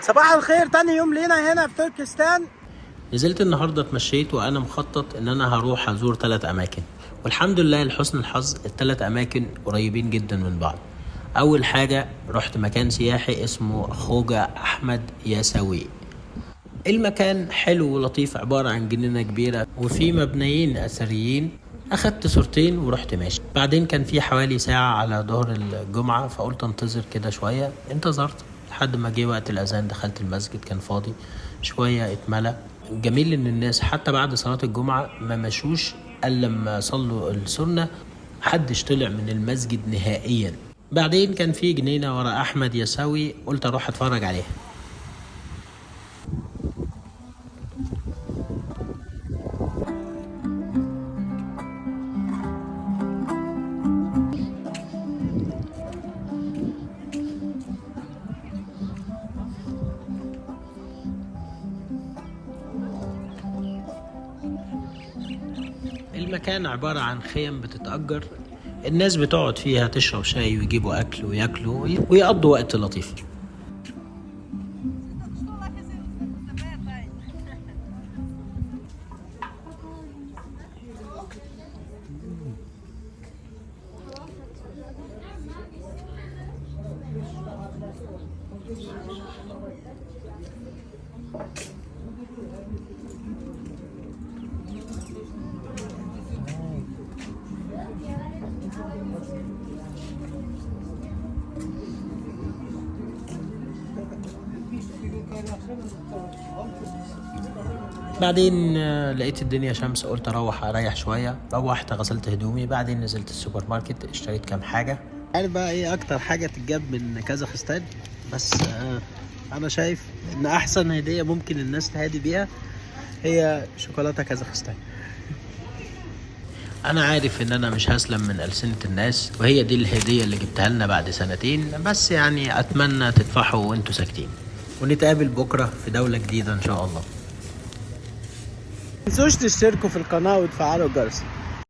صباح الخير، تاني يوم لينا هنا في تركستان. نزلت النهاردة اتمشيت وانا مخطط ان انا هروح ازور 3 اماكن، والحمد لله لحسن الحظ ال3 اماكن قريبين جدا من بعض. اول حاجة رحت مكان سياحي اسمه خوجة احمد ياسوي. المكان حلو ولطيف، عبارة عن جنينة كبيرة وفي مبنيين اثريين. اخدت صورتين ورحت ماشي. بعدين كان في حوالي ساعة على ظهر الجمعة، فقلت انتظر كده شوية. انتظرت لحد ما جه وقت الاذان، دخلت المسجد كان فاضي شوية، اتملى. جميل ان الناس حتى بعد صلاة الجمعة ما مشوش الا لما صلوا السنة، محدش طلع من المسجد نهائيا. بعدين كان في جنينة ورا احمد يساوي، قلت اروح اتفرج عليها. المكان عبارة عن خيم بتتأجر، الناس بتقعد فيها تشرب شاي ويجيبوا أكل وياكلوا ويقضوا وقت لطيف. بعدين لقيت الدنيا شمس، قلت اروح اريح شويه. روحت غسلت هدومي، بعدين نزلت السوبر ماركت اشتريت كام حاجه. عارف بقى ايه اكتر حاجه تتجاب من كازاخستان؟ بس انا شايف ان احسن هديه ممكن الناس تهادي بيها هي شوكولاته كازاخستان. انا عارف ان انا مش هسلم من ألسنة الناس، وهي دي الهديه اللي جبتها لنا بعد 2 سنين بس. يعني اتمنى تدفعوا وانتوا ساكتين، ونتقابل بكره في دوله جديده ان شاء الله. متنسوش تشتركوا في القناة وتفعلوا الجرس.